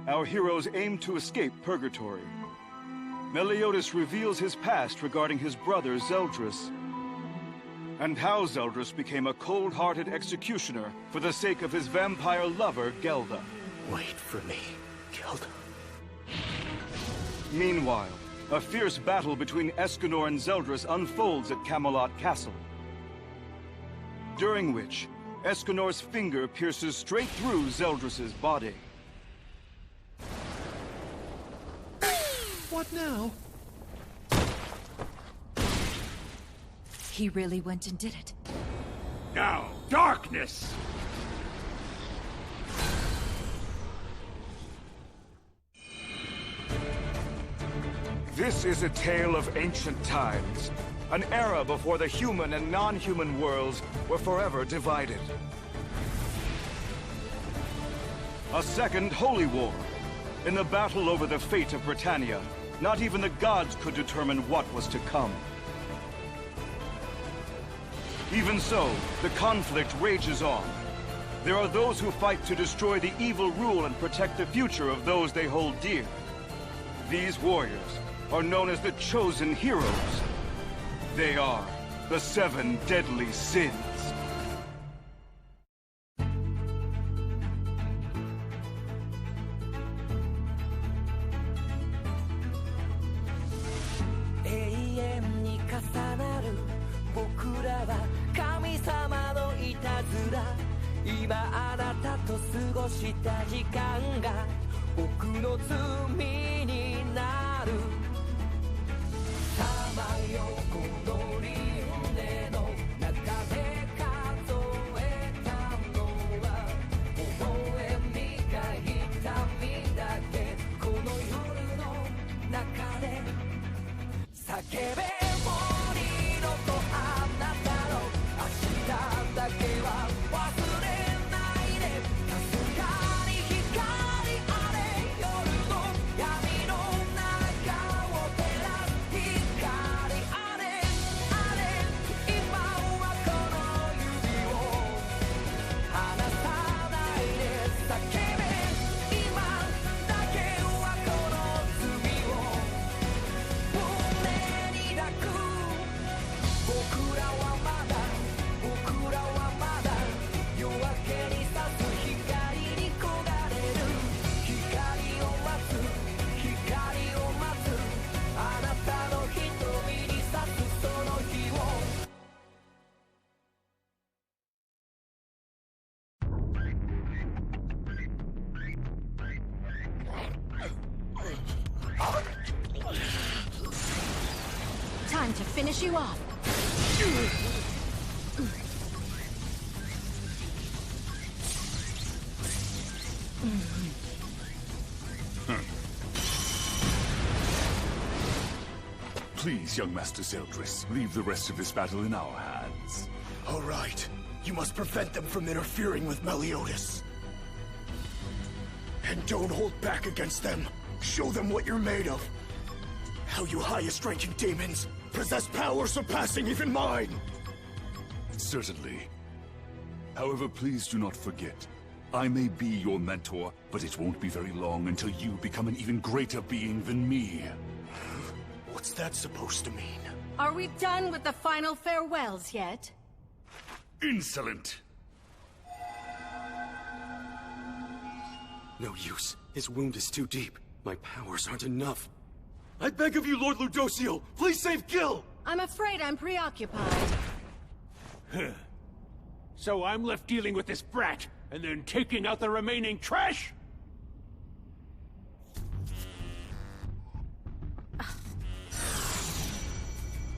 our heroes aim to escape Purgatory. Meliodas reveals his past regarding his brother Zeldris, and how Zeldris became a cold-hearted executioner for the sake of his vampire lover, Gelda. Wait for me, Gelda. Meanwhile, a fierce battle between Escanor and Zeldris unfolds at Camelot Castle, during which Escanor's finger pierces straight through Zeldris' body. What now? He really went and did it. Now, darkness! This is a tale of ancient times. An era before the human and non-human worlds were forever divided. A second holy war. In the battle over the fate of Britannia, not even the gods could determine what was to come. Even so, the conflict rages on. There are those who fight to destroy the evil rule and protect the future of those they hold dear. These warriors are known as the Chosen Heroes. They are the Seven Deadly Sins. Time to finish you off. Please, young Master Zeldris, leave the rest of this battle in our hands. All right. You must prevent them from interfering with Meliodas. And don't hold back against them. Show them what you're made of. How you highest-ranking demons possess power surpassing even mine! Certainly. However, please do not forget, I may be your mentor, but it won't be very long until you become an even greater being than me. What's that supposed to mean? Are we done with the final farewells yet? Insolent! No use. His wound is too deep. My powers aren't enough. I beg of you, Lord Ludocio! Please save Gil! I'm afraid I'm preoccupied. So I'm left dealing with this brat, and then taking out the remaining trash?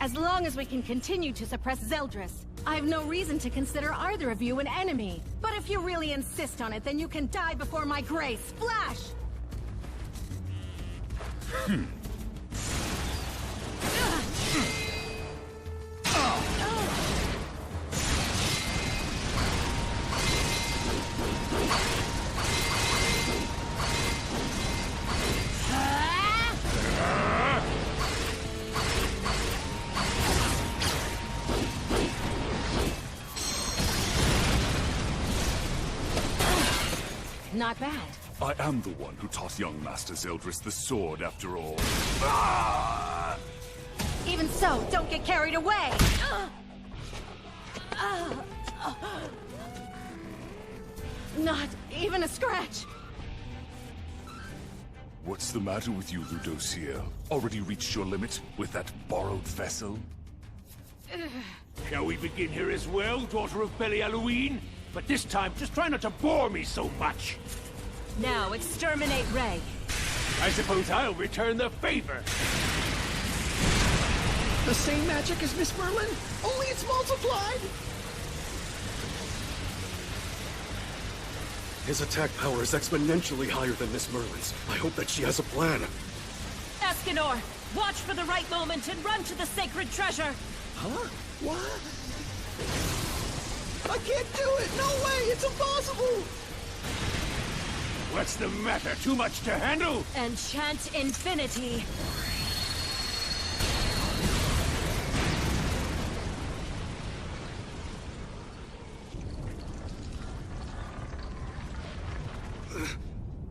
As long as we can continue to suppress Zeldris, I have no reason to consider either of you an enemy. But if you really insist on it, then you can die before my grace. Splash! Not bad. I am the one who taught young Master Zeldris the sword, after all. Even so, don't get carried away! Not even a scratch! What's the matter with you, Ludosia? Already reached your limit with that borrowed vessel? Shall we begin here as well, daughter of Belialuin? But this time, just try not to bore me so much. Now exterminate Ray. I suppose I'll return the favor. The same magic as Miss Merlin, only it's multiplied! His attack power is exponentially higher than Miss Merlin's. I hope that she has a plan. Escanor, watch for the right moment and run to the sacred treasure! Huh? What? I can't do it! No way! It's impossible! What's the matter? Too much to handle? Enchant infinity!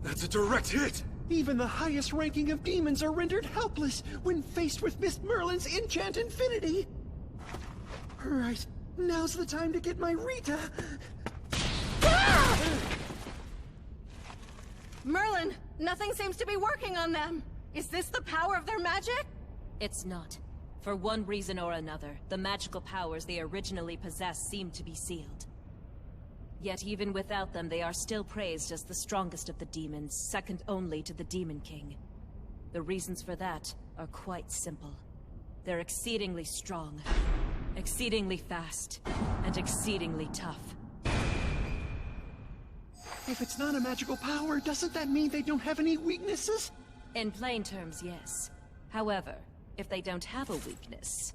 That's a direct hit! Even the highest ranking of demons are rendered helpless when faced with Miss Merlin's Enchant Infinity! Right, now's the time to get my Rita! Merlin, nothing seems to be working on them! Is this the power of their magic? It's not. For one reason or another, the magical powers they originally possessed seem to be sealed. Yet even without them, they are still praised as the strongest of the demons, second only to the Demon King. The reasons for that are quite simple. They're exceedingly strong, exceedingly fast, and exceedingly tough. If it's not a magical power, doesn't that mean they don't have any weaknesses? In plain terms, yes. However, if they don't have a weakness,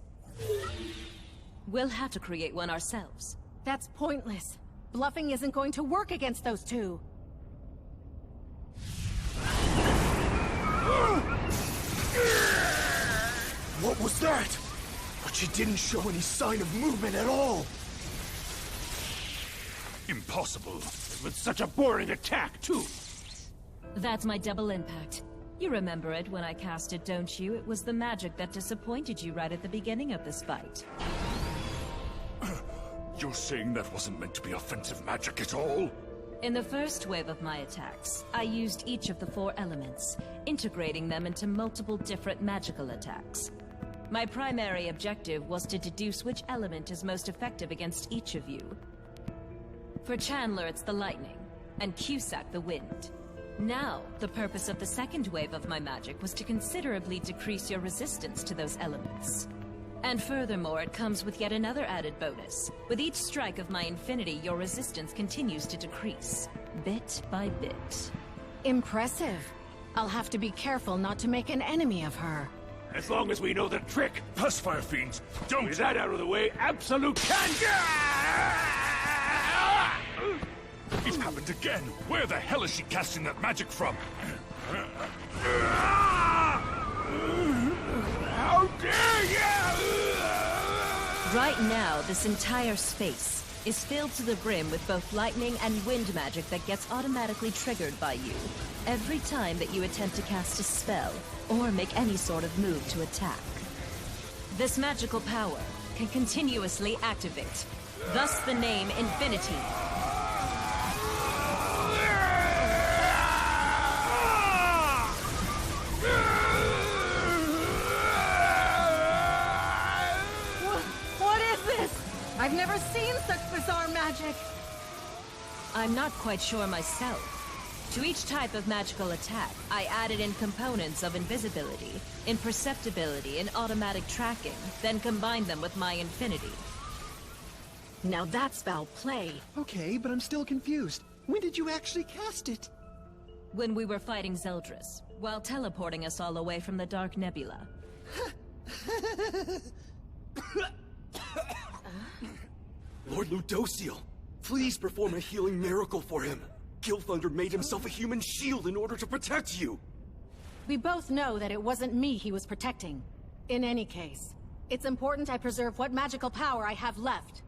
we'll have to create one ourselves. That's pointless. Bluffing isn't going to work against those two. What was that? But she didn't show any sign of movement at all! Impossible. With such a boring attack, too. That's my double impact. You remember it when I cast it, don't you? It was the magic that disappointed you right at the beginning of this fight. You're saying that wasn't meant to be offensive magic at all? In the first wave of my attacks, I used each of the 4 elements, integrating them into multiple different magical attacks. My primary objective was to deduce which element is most effective against each of you. For Chandler, it's the lightning, and Cusack the wind. Now, the purpose of the second wave of my magic was to considerably decrease your resistance to those elements. And furthermore, it comes with yet another added bonus. With each strike of my infinity, your resistance continues to decrease, bit by bit. Impressive. I'll have to be careful not to make an enemy of her. As long as we know the trick. Hush, Fire Fiends! Don't! With that out of the way, absolute can. It happened again! Where the hell is she casting that magic from? How dare you! Right now, this entire space is filled to the brim with both lightning and wind magic that gets automatically triggered by you every time that you attempt to cast a spell or make any sort of move to attack. This magical power can continuously activate, thus the name Infinity. I've never seen such bizarre magic! I'm not quite sure myself. To each type of magical attack, I added in components of invisibility, imperceptibility, and automatic tracking, then combined them with my infinity. Now that's foul play. Okay, but I'm still confused. When did you actually cast it? When we were fighting Zeldris, while teleporting us all away from the Dark Nebula. Lord Ludociel, please perform a healing miracle for him. Gilthunder made himself a human shield in order to protect you. We both know that it wasn't me he was protecting. In any case, it's important I preserve what magical power I have left.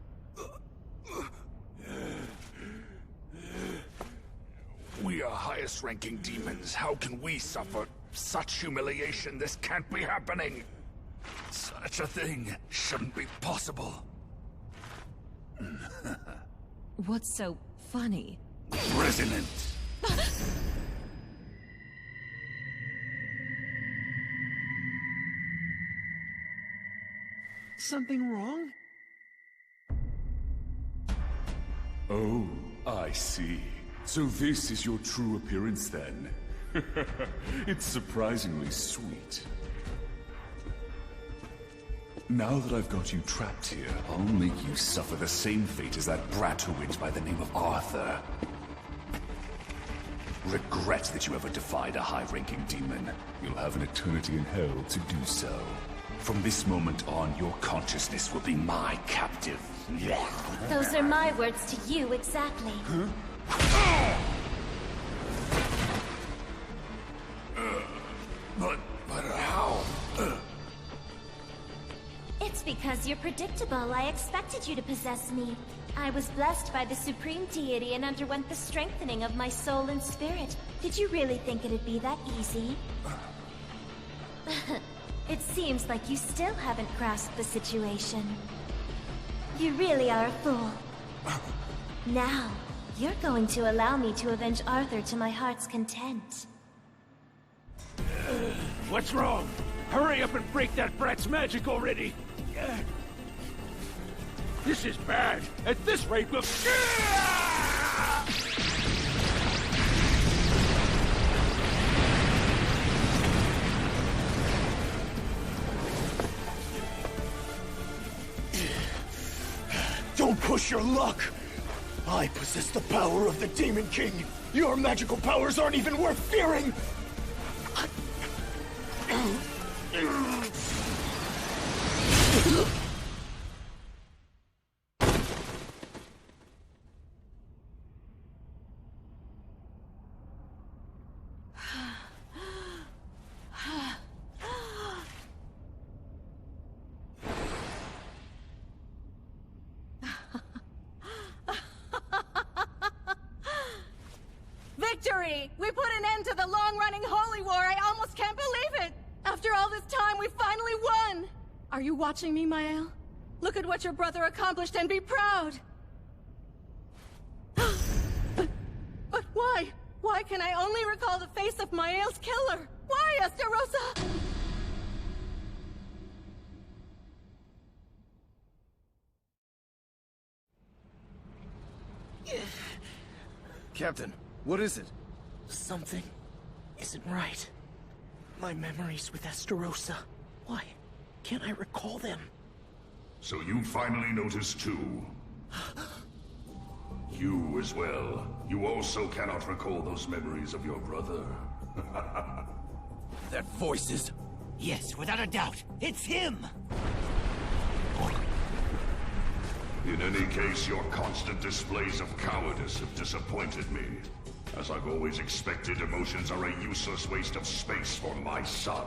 We We are highest-ranking demons. How can we suffer such humiliation? This can't be happening. Such a thing shouldn't be possible. What's so funny? Resonant. Something wrong? Oh, I see. So this is your true appearance then? It's surprisingly sweet. Now that I've got you trapped here, I'll make you suffer the same fate as that brat who went by the name of Arthur. Regret that you ever defied a high-ranking demon. You'll have an eternity in hell to do so. From this moment on, your consciousness will be my captive. Those are my words to you, exactly. But how? It's because you're predictable. I expected you to possess me. I was blessed by the Supreme Deity and underwent the strengthening of my soul and spirit. Did you really think it'd be that easy? It seems like you still haven't grasped the situation. You really are a fool. Now, you're going to allow me to avenge Arthur to my heart's content. What's wrong? Hurry up and break that brat's magic already! This is bad! At this rate, we'll... Don't push your luck! I possess the power of the Demon King! Your magical powers aren't even worth fearing! Victory! We put an end to the long-running Holy War! I almost can't believe it! After all this time, we finally won! Are you watching me, Mael? Look at what your brother accomplished and be proud! But why? Why can I only recall the face of Mael's killer? Why, Estarossa? Captain, what is it? Something isn't right. My memories with Estarossa. Why can't I recall them? So you finally noticed too. You as well. You also cannot recall those memories of your brother. That voice is... Yes, without a doubt. It's him! In any case, your constant displays of cowardice have disappointed me. As I've always expected, emotions are a useless waste of space for my son.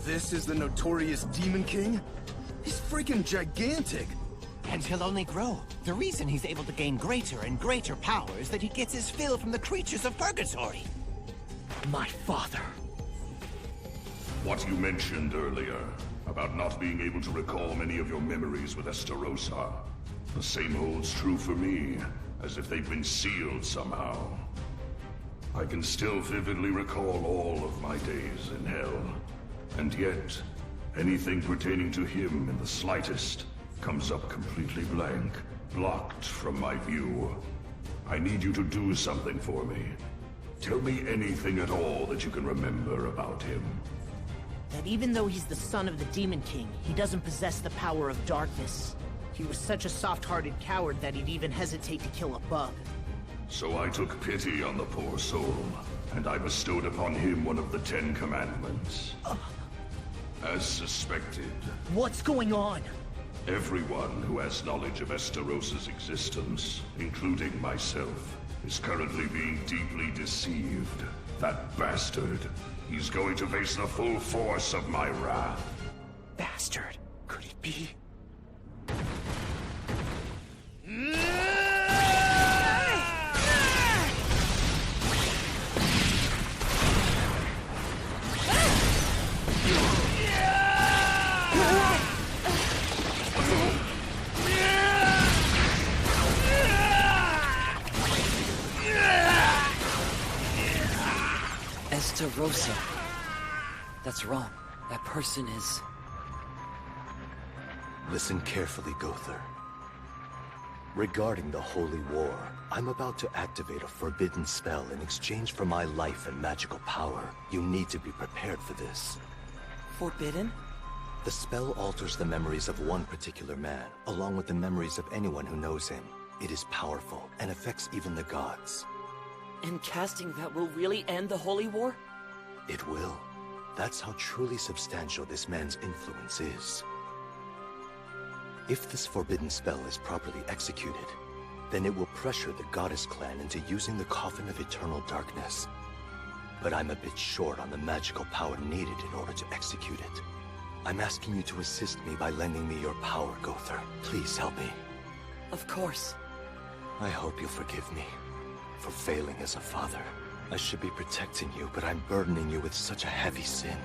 This is the notorious Demon King? He's freaking gigantic! And he'll only grow. The reason he's able to gain greater and greater power is that he gets his fill from the creatures of Purgatory. My father. What you mentioned earlier, about not being able to recall many of your memories with Estarossa, the same holds true for me, as if they've been sealed somehow. I can still vividly recall all of my days in Hell, and yet, anything pertaining to him in the slightest comes up completely blank, blocked from my view. I need you to do something for me. Tell me anything at all that you can remember about him. That even though he's the son of the Demon King, he doesn't possess the power of darkness. He was such a soft-hearted coward that he'd even hesitate to kill a bug. So I took pity on the poor soul, and I bestowed upon him one of the 10 Commandments. As suspected. What's going on? Everyone who has knowledge of Estarosa's existence, including myself, is currently being deeply deceived. That bastard. He's going to face the full force of my wrath. Bastard. Could he be? Estarosa. That's wrong. That person is... Listen carefully, Gowther. Regarding the Holy War, I'm about to activate a forbidden spell in exchange for my life and magical power. You need to be prepared for this. Forbidden? The spell alters the memories of one particular man, along with the memories of anyone who knows him. It is powerful, and affects even the gods. And casting that will really end the Holy War? It will. That's how truly substantial this man's influence is. If this forbidden spell is properly executed, then it will pressure the Goddess Clan into using the Coffin of Eternal Darkness. But I'm a bit short on the magical power needed in order to execute it. I'm asking you to assist me by lending me your power, Gowther. Please help me. Of course. I hope you'll forgive me for failing as a father. I should be protecting you, but I'm burdening you with such a heavy sin.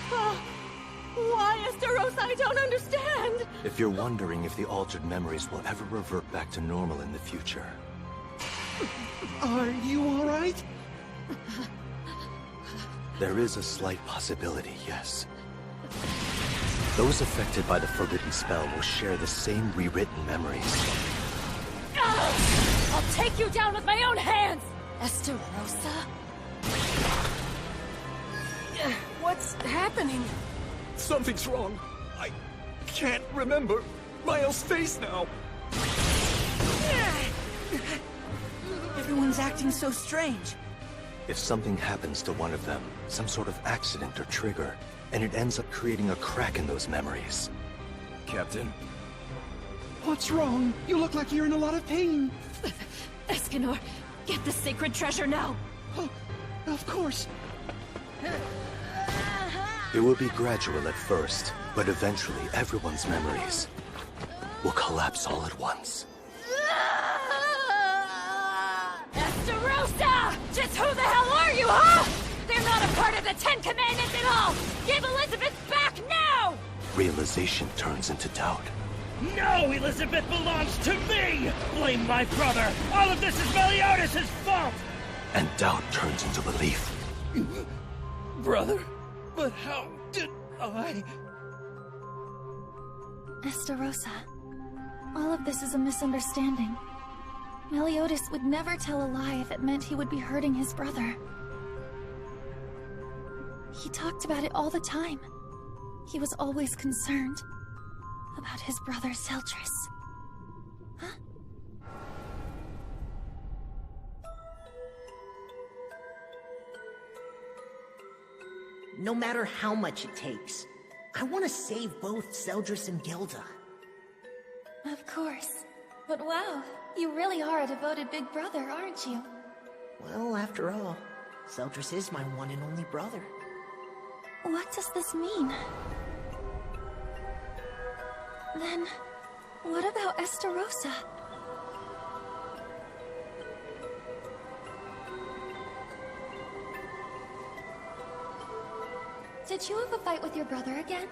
Why, Estarosa? I don't understand! If you're wondering if the altered memories will ever revert back to normal in the future... Are you alright? There is a slight possibility, yes. Those affected by the forbidden spell will share the same rewritten memories. I'll take you down with my own hands! Estarosa? What's happening? Something's wrong. I can't remember Miles' face now. Everyone's acting so strange. If something happens to one of them, some sort of accident or trigger, and it ends up creating a crack in those memories. Captain? What's wrong? You look like you're in a lot of pain. Escanor, get the sacred treasure now! Oh, of course. It will be gradual at first, but eventually everyone's memories will collapse all at once. Estarosa! Just who the hell are you, huh? They're not a part of the Ten Commandments at all! Give Elizabeth back now! Realization turns into doubt. No, Elizabeth belongs to me! Blame my brother! All of this is Meliodas' fault! And doubt turns into belief. Brother? But how did I... Estarosa, all of this is a misunderstanding. Meliodas would never tell a lie if it meant he would be hurting his brother. He talked about it all the time. He was always concerned about his brother Seldris. Huh? No matter how much it takes, I want to save both Seldris and Gilda. Of course. But wow, you really are a devoted big brother, aren't you? Well, after all, Seldris is my one and only brother. What does this mean? Then, what about Estarosa? Did you have a fight with your brother again?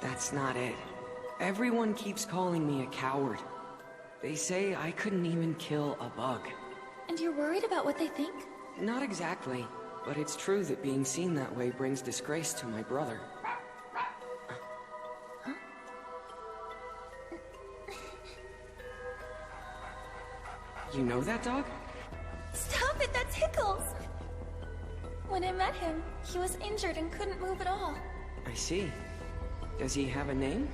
That's not it. Everyone keeps calling me a coward. They say I couldn't even kill a bug. And you're worried about what they think? Not exactly, but it's true that being seen that way brings disgrace to my brother. Huh? You know that dog? Stop it, that's Hickles! When I met him, he was injured and couldn't move at all. I see. Does he have a name?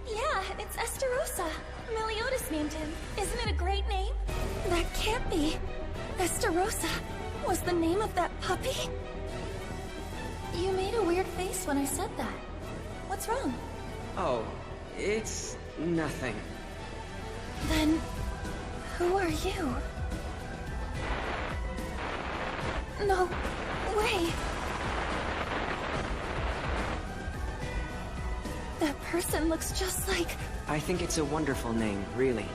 Yeah, it's Estarosa. Meliodas named him. Isn't it a great name? That can't be. Estarosa was the name of that puppy? You made a weird face when I said that. What's wrong? Oh, It's nothing. Then, who are you? No way. That person looks just like... I think it's a wonderful name, really.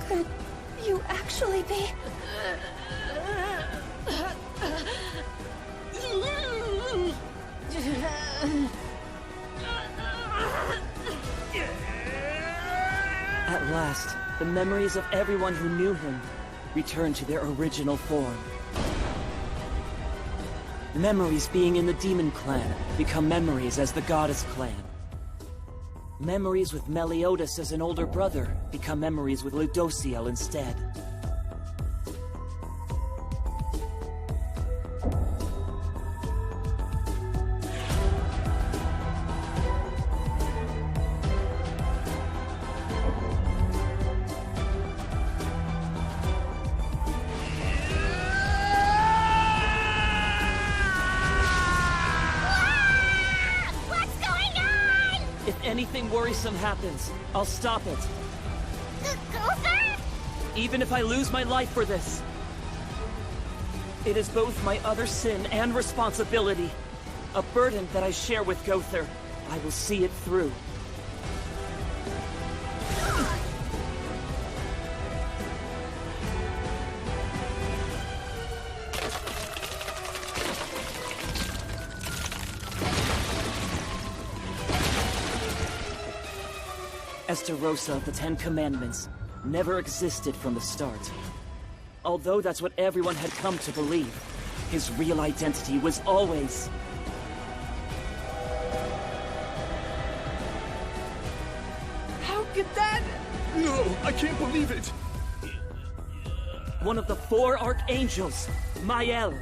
Could you actually be... At last, the memories of everyone who knew him returned to their original form. Memories being in the Demon Clan become memories as the Goddess Clan. Memories with Meliodas as an older brother become memories with Ludociel instead. Anything worrisome happens, I'll stop it. Gowther? Even if I lose my life for this. It is both my other sin and responsibility. A burden that I share with Gowther. I will see it through. Estarossa of the Ten Commandments never existed from the start. Although that's what everyone had come to believe, his real identity was always... How could that... No, I can't believe it! one of the 4 Archangels, Mael.